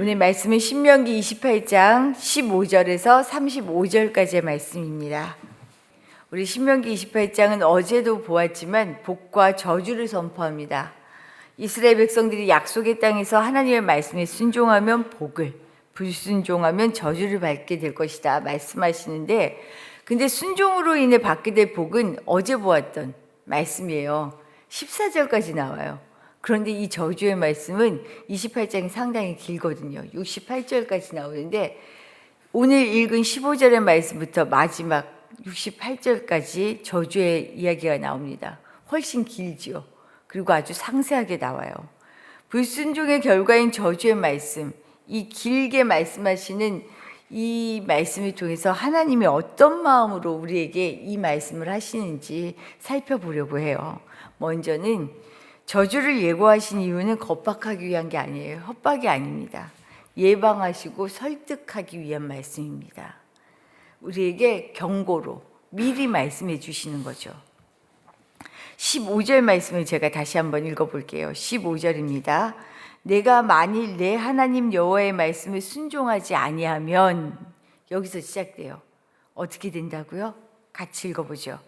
오늘 말씀은 신명기 28장 15절에서 35절까지의 말씀입니다. 우리 신명기 28장은 어제도 보았지만 복과 저주를 선포합니다. 이스라엘 백성들이 약속의 땅에서 하나님의 말씀에 순종하면 복을, 불순종하면 저주를 받게 될 것이다 말씀하시는데, 근데 순종으로 인해 받게 될 복은 어제 보았던 말씀이에요. 14절까지 나와요. 그런데 이 저주의 말씀은 28장이 상당히 길거든요. 68절까지 나오는데 오늘 읽은 15절의 말씀부터 마지막 68절까지 저주의 이야기가 나옵니다. 훨씬 길지요. 그리고 아주 상세하게 나와요. 불순종의 결과인 저주의 말씀, 이 길게 말씀하시는 이 말씀을 통해서 하나님이 어떤 마음으로 우리에게 이 말씀을 하시는지 살펴보려고 해요. 먼저는 저주를 예고하신 이유는 겁박하기 위한 게 아니에요. 협박이 아닙니다. 예방하시고 설득하기 위한 말씀입니다. 우리에게 경고로 미리 말씀해 주시는 거죠. 15절 말씀을 제가 다시 한번 읽어볼게요. 15절입니다. 내가 만일 내 하나님 여호와의 말씀을 순종하지 아니하면, 여기서 시작돼요. 어떻게 된다고요? 같이 읽어보죠.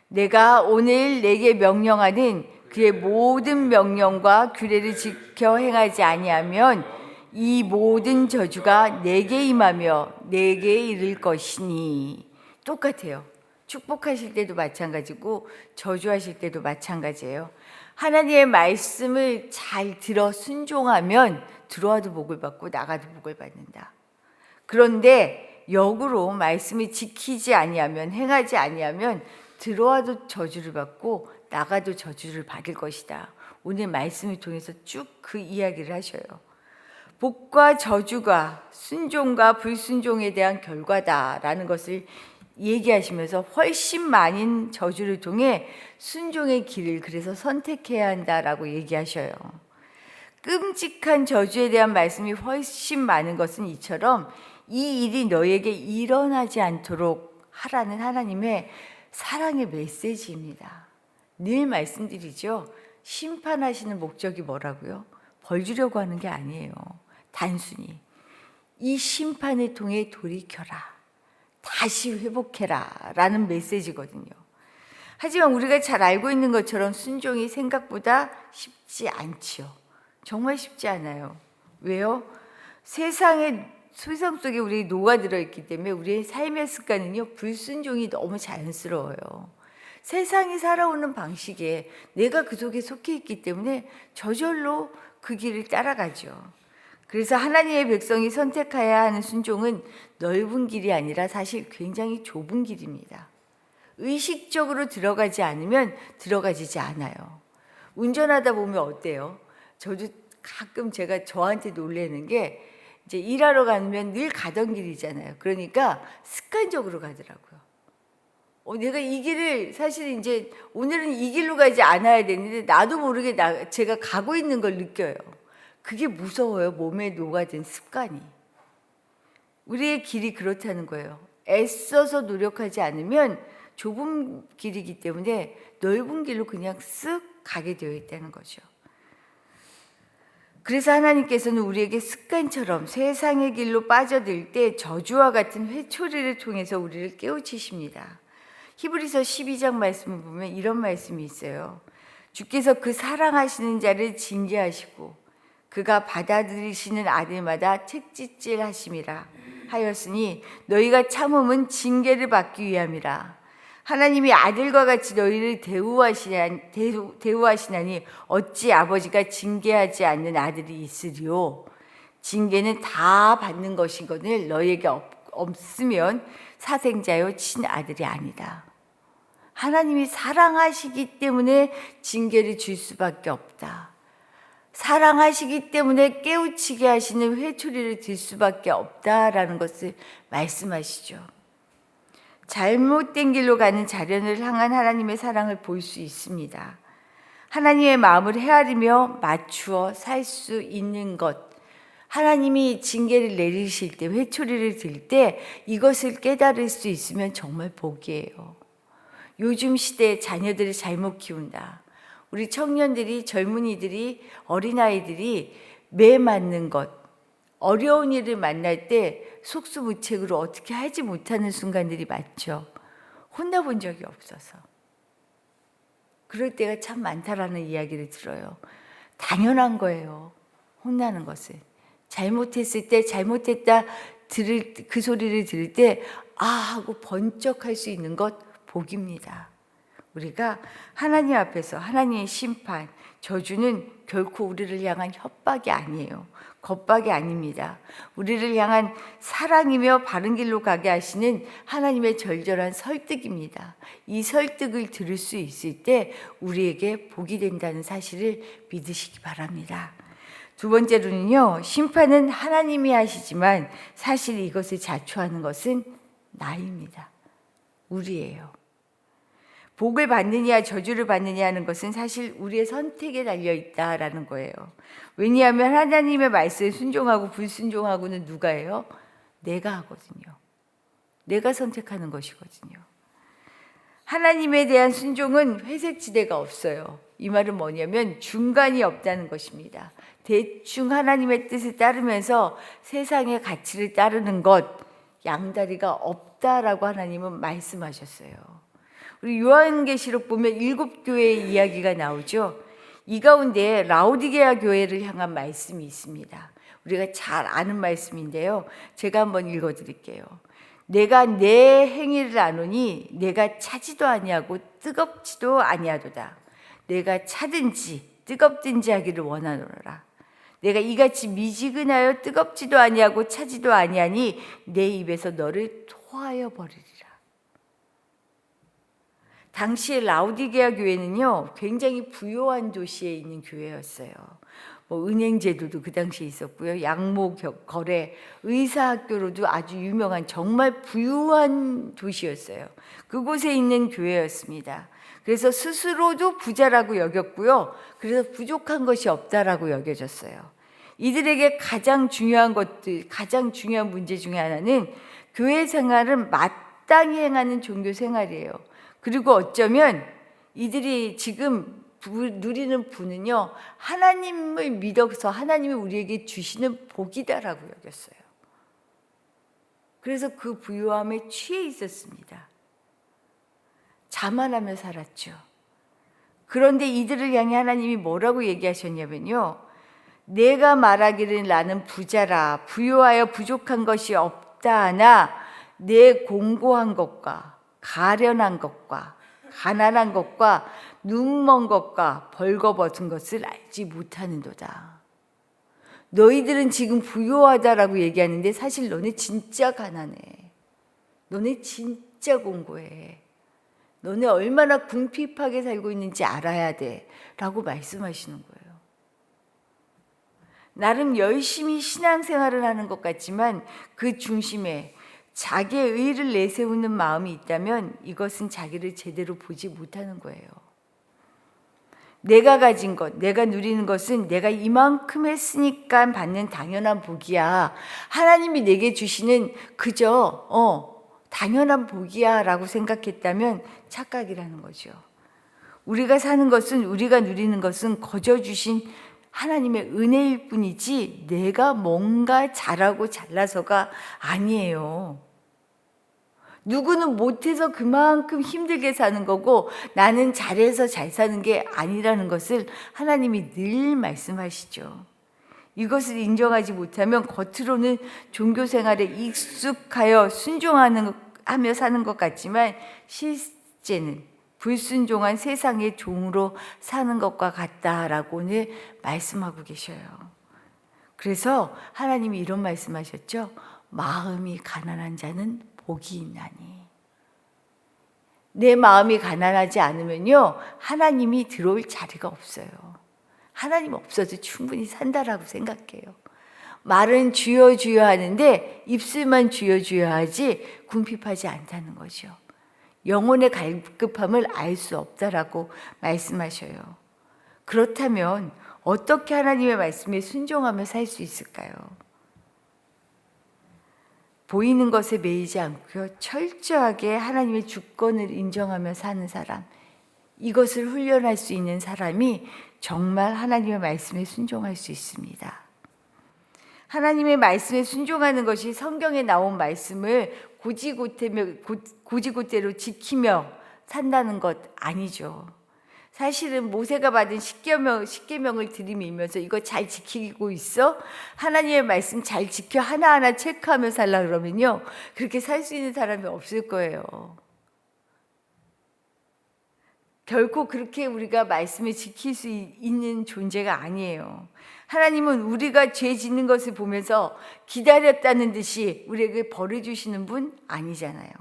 내가 오늘 내게 명령하는 그의 모든 명령과 규례를 지켜 행하지 아니하면 이 모든 저주가 내게 임하며 내게 이를 것이니. 똑같아요. 축복하실 때도 마찬가지고 저주하실 때도 마찬가지예요. 하나님의 말씀을 잘 들어 순종하면 들어와도 복을 받고 나가도 복을 받는다. 그런데 역으로 말씀을 지키지 아니하면, 행하지 아니하면 들어와도 저주를 받고 나가도 저주를 받을 것이다. 오늘 말씀을 통해서 쭉 그 이야기를 하셔요. 복과 저주가 순종과 불순종에 대한 결과다라는 것을 얘기하시면서 훨씬 많은 저주를 통해 순종의 길을 그래서 선택해야 한다라고 얘기하셔요. 끔찍한 저주에 대한 말씀이 훨씬 많은 것은 이처럼 이 일이 너에게 일어나지 않도록 하라는 하나님의 사랑의 메시지입니다. 늘 말씀드리죠. 심판하시는 목적이 뭐라고요? 벌 주려고 하는 게 아니에요. 단순히 이 심판을 통해 돌이켜라, 다시 회복해라 라는 메시지거든요. 하지만 우리가 잘 알고 있는 것처럼 순종이 생각보다 쉽지 않지요. 정말 쉽지 않아요. 왜요? 세상 속에 우리 녹아들어 있기 때문에 우리의 삶의 습관은요, 불순종이 너무 자연스러워요. 세상이 살아오는 방식에 내가 그 속에 속해 있기 때문에 저절로 그 길을 따라가죠. 그래서 하나님의 백성이 선택해야 하는 순종은 넓은 길이 아니라 사실 굉장히 좁은 길입니다. 의식적으로 들어가지 않으면 들어가지지 않아요. 운전하다 보면 어때요? 저도 가끔 제가 저한테 놀라는 게, 이제 일하러 가면 늘 가던 길이잖아요. 그러니까 습관적으로 가더라고요. 내가 이 길을 사실 이제 오늘은 이 길로 가지 않아야 되는데 나도 모르게 제가 가고 있는 걸 느껴요. 그게 무서워요. 몸에 녹아든 습관이. 우리의 길이 그렇다는 거예요. 애써서 노력하지 않으면 좁은 길이기 때문에 넓은 길로 그냥 쓱 가게 되어 있다는 거죠. 그래서 하나님께서는 우리에게 습관처럼 세상의 길로 빠져들 때 저주와 같은 회초리를 통해서 우리를 깨우치십니다. 히브리서 12장 말씀을 보면 이런 말씀이 있어요. 주께서 그 사랑하시는 자를 징계하시고 그가 받아들이시는 아들마다 책짓질 하심이라 하였으니 너희가 참음은 징계를 받기 위함이라. 하나님이 아들과 같이 너희를 대우하시나니 어찌 아버지가 징계하지 않는 아들이 있으리요. 징계는 다 받는 것이거늘 너희에게 없으면 사생자요 친아들이 아니다. 하나님이 사랑하시기 때문에 징계를 줄 수밖에 없다. 사랑하시기 때문에 깨우치게 하시는 회초리를 들 수밖에 없다라는 것을 말씀하시죠. 잘못된 길로 가는 자련을 향한 하나님의 사랑을 볼 수 있습니다. 하나님의 마음을 헤아리며 맞추어 살 수 있는 것, 하나님이 징계를 내리실 때, 회초리를 들 때 이것을 깨달을 수 있으면 정말 복이에요. 요즘 시대에 자녀들을 잘못 키운다. 우리 청년들이, 젊은이들이, 어린아이들이 매 맞는 것, 어려운 일을 만날 때 속수무책으로 어떻게 하지 못하는 순간들이 많죠. 혼나본 적이 없어서. 그럴 때가 참 많다라는 이야기를 들어요. 당연한 거예요. 혼나는 것은. 잘못했을 때 잘못했다 들을 그 소리를 들을 때 아 하고 번쩍할 수 있는 것 복입니다. 우리가 하나님 앞에서 하나님의 심판, 저주는 결코 우리를 향한 협박이 아니에요. 겁박이 아닙니다. 우리를 향한 사랑이며 바른 길로 가게 하시는 하나님의 절절한 설득입니다. 이 설득을 들을 수 있을 때 우리에게 복이 된다는 사실을 믿으시기 바랍니다. 두 번째로는요, 심판은 하나님이 하시지만 사실 이것을 자초하는 것은 나입니다. 우리예요. 복을 받느냐 저주를 받느냐 하는 것은 사실 우리의 선택에 달려있다라는 거예요. 왜냐하면 하나님의 말씀에 순종하고 불순종하고는 누가 해요? 내가 하거든요. 내가 선택하는 것이거든요. 하나님에 대한 순종은 회색지대가 없어요. 이 말은 뭐냐면 중간이 없다는 것입니다. 대충 하나님의 뜻을 따르면서 세상의 가치를 따르는 것, 양다리가 없다라고 하나님은 말씀하셨어요. 우리 요한계시록 보면 7교회의 이야기가 나오죠. 이 가운데 라오디게아 교회를 향한 말씀이 있습니다. 우리가 잘 아는 말씀인데요. 제가 한번 읽어드릴게요. 내가 내 행위를 아노니 내가 차지도 아니하고 뜨겁지도 아니하도다. 내가 차든지 뜨겁든지 하기를 원하노라. 내가 이같이 미지근하여 뜨겁지도 아니하고 차지도 아니하니 내 입에서 너를 토하여 버리리라. 당시에 라오디게아 교회는요, 굉장히 부유한 도시에 있는 교회였어요. 은행 제도도 그 당시에 있었고요. 양모 거래, 의사학교로도 아주 유명한 정말 부유한 도시였어요. 그곳에 있는 교회였습니다. 그래서 스스로도 부자라고 여겼고요. 그래서 부족한 것이 없다라고 여겨졌어요. 이들에게 가장 중요한 문제 중에 하나는 교회 생활은 마땅히 행하는 종교 생활이에요. 그리고 어쩌면 이들이 지금 누리는 부는요, 하나님을 믿어서 하나님이 우리에게 주시는 복이다라고 여겼어요. 그래서 그 부유함에 취해 있었습니다. 자만하며 살았죠. 그런데 이들을 향해 하나님이 뭐라고 얘기하셨냐면요, 내가 말하기를 나는 부자라 부유하여 부족한 것이 없다 하나 내 공고한 것과 가련한 것과 가난한 것과 눈먼 것과 벌거벗은 것을 알지 못하는도다. 너희들은 지금 부유하다라고 얘기하는데 사실 너네 진짜 가난해. 너네 진짜 공고해. 너네 얼마나 궁핍하게 살고 있는지 알아야 돼 라고 말씀하시는 거예요. 나름 열심히 신앙생활을 하는 것 같지만 그 중심에 자기의 의의를 내세우는 마음이 있다면 이것은 자기를 제대로 보지 못하는 거예요. 내가 가진 것, 내가 누리는 것은 내가 이만큼 했으니까 받는 당연한 복이야. 하나님이 내게 주시는 그저 당연한 복이야 라고 생각했다면 착각이라는 거죠. 우리가 사는 것은, 우리가 누리는 것은 거저 주신 하나님의 은혜일 뿐이지 내가 뭔가 잘하고 잘나서가 아니에요. 누구는 못해서 그만큼 힘들게 사는 거고 나는 잘해서 잘 사는 게 아니라는 것을 하나님이 늘 말씀하시죠. 이것을 인정하지 못하면 겉으로는 종교 생활에 익숙하여 순종하며 사는 것 같지만 실제는 불순종한 세상의 종으로 사는 것과 같다라고는 말씀하고 계셔요. 그래서 하나님이 이런 말씀하셨죠. 마음이 가난한 자는 복이 있나니. 내 마음이 가난하지 않으면요, 하나님이 들어올 자리가 없어요. 하나님 없어도 충분히 산다라고 생각해요. 말은 주여 주여 하는데 입술만 주여 주여 하지 궁핍하지 않다는 거죠. 영혼의 갈급함을 알 수 없다라고 말씀하셔요. 그렇다면 어떻게 하나님의 말씀에 순종하며 살 수 있을까요? 보이는 것에 매이지 않고요, 철저하게 하나님의 주권을 인정하며 사는 사람, 이것을 훈련할 수 있는 사람이 정말 하나님의 말씀에 순종할 수 있습니다. 하나님의 말씀에 순종하는 것이 성경에 나온 말씀을 고지고대로 지키며 산다는 것 아니죠. 사실은 모세가 받은 십계명을 들이밀면서 이거 잘 지키고 있어? 하나님의 말씀 잘 지켜 하나하나 체크하며 살라 그러면요, 그렇게 살 수 있는 사람이 없을 거예요. 결코 그렇게 우리가 말씀을 지킬 수 있는 존재가 아니에요. 하나님은 우리가 죄 짓는 것을 보면서 기다렸다는 듯이 우리에게 벌을 주시는 분 아니잖아요.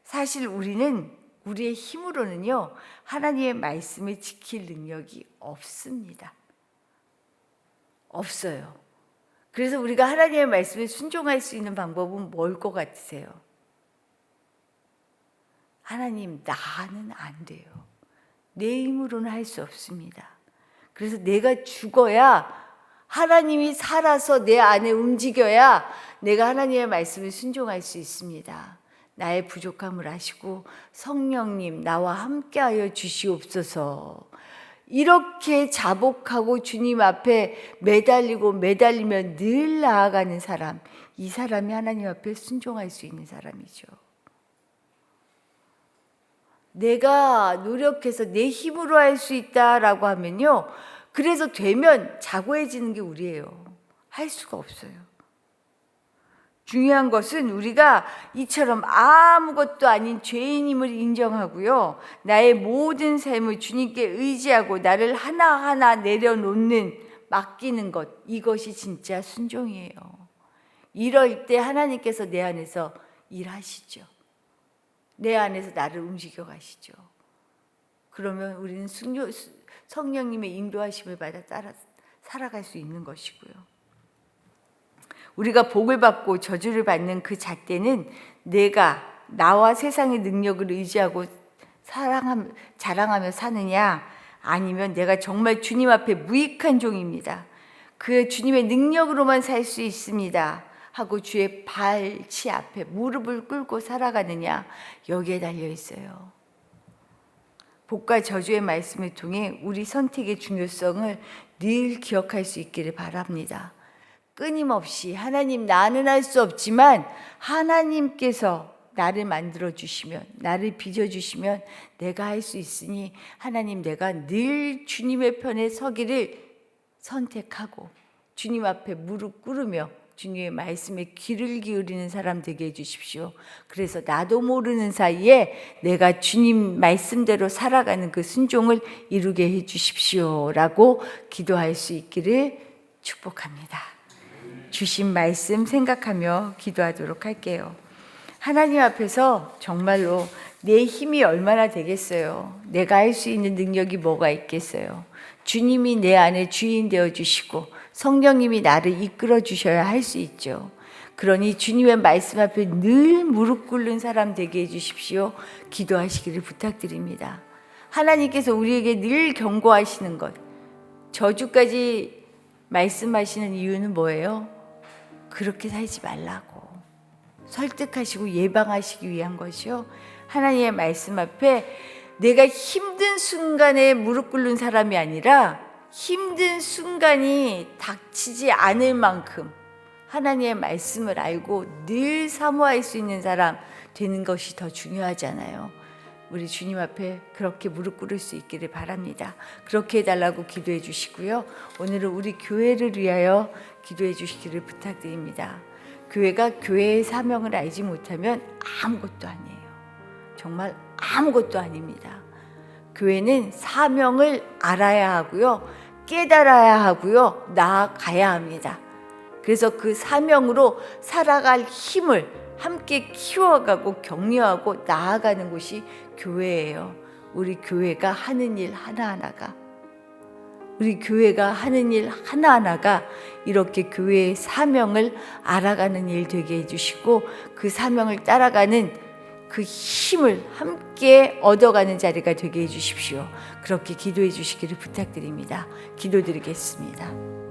사실 우리는 우리의 힘으로는요, 하나님의 말씀을 지킬 능력이 없습니다. 없어요. 그래서 우리가 하나님의 말씀에 순종할 수 있는 방법은 뭘 것 같으세요? 하나님, 나는 안 돼요. 내 힘으로는 할 수 없습니다. 그래서 내가 죽어야, 하나님이 살아서 내 안에 움직여야 내가 하나님의 말씀을 순종할 수 있습니다. 나의 부족함을 아시고 성령님 나와 함께하여 주시옵소서. 이렇게 자복하고 주님 앞에 매달리며 늘 나아가는 사람, 이 사람이 하나님 앞에 순종할 수 있는 사람이죠. 내가 노력해서 내 힘으로 할 수 있다라고 하면요, 그래서 되면 자고해지는 게 우리예요. 할 수가 없어요. 중요한 것은 우리가 이처럼 아무것도 아닌 죄인임을 인정하고요, 나의 모든 삶을 주님께 의지하고 나를 하나하나 내려놓는, 맡기는 것, 이것이 진짜 순종이에요. 이럴 때 하나님께서 내 안에서 일하시죠. 내 안에서 나를 움직여 가시죠. 그러면 우리는 성령님의 인도하심을 받아 살아갈 수 있는 것이고요. 우리가 복을 받고 저주를 받는 그 잣대는 나와 세상의 능력을 의지하고 자랑하며 사느냐, 아니면 내가 정말 주님 앞에 무익한 종입니다, 그 주님의 능력으로만 살 수 있습니다 하고 주의 발치 앞에 무릎을 꿇고 살아가느냐, 여기에 달려 있어요. 복과 저주의 말씀을 통해 우리 선택의 중요성을 늘 기억할 수 있기를 바랍니다. 끊임없이 하나님, 나는 할 수 없지만 하나님께서 나를 만들어 주시면, 나를 빚어 주시면 내가 할 수 있으니 하나님, 내가 늘 주님의 편에 서기를 선택하고 주님 앞에 무릎 꿇으며 주님의 말씀에 귀를 기울이는 사람 되게 해주십시오. 그래서 나도 모르는 사이에 내가 주님 말씀대로 살아가는 그 순종을 이루게 해주십시오 라고 기도할 수 있기를 축복합니다. 주신 말씀 생각하며 기도하도록 할게요. 하나님 앞에서 정말로 내 힘이 얼마나 되겠어요? 내가 할 수 있는 능력이 뭐가 있겠어요? 주님이 내 안에 주인 되어 주시고 성령님이 나를 이끌어 주셔야 할 수 있죠. 그러니 주님의 말씀 앞에 늘 무릎 꿇는 사람 되게 해주십시오. 기도하시기를 부탁드립니다. 하나님께서 우리에게 늘 경고하시는 것, 저주까지 말씀하시는 이유는 뭐예요? 그렇게 살지 말라고 설득하시고 예방하시기 위한 것이요, 하나님의 말씀 앞에 내가 힘든 순간에 무릎 꿇는 사람이 아니라 힘든 순간이 닥치지 않을 만큼 하나님의 말씀을 알고 늘 사모할 수 있는 사람 되는 것이 더 중요하잖아요. 우리 주님 앞에 그렇게 무릎 꿇을 수 있기를 바랍니다. 그렇게 해달라고 기도해 주시고요, 오늘은 우리 교회를 위하여 기도해 주시기를 부탁드립니다. 교회가 교회의 사명을 알지 못하면 아무것도 아니에요. 정말 아무것도 아닙니다. 교회는 사명을 알아야 하고요, 깨달아야 하고요, 나아가야 합니다. 그래서 그 사명으로 살아갈 힘을 함께 키워가고 격려하고 나아가는 곳이 교회예요. 우리 교회가 하는 일 하나하나가 이렇게 교회의 사명을 알아가는 일 되게 해주시고 그 사명을 따라가는 그 힘을 함께 얻어가는 자리가 되게 해주십시오. 그렇게 기도해 주시기를 부탁드립니다. 기도드리겠습니다.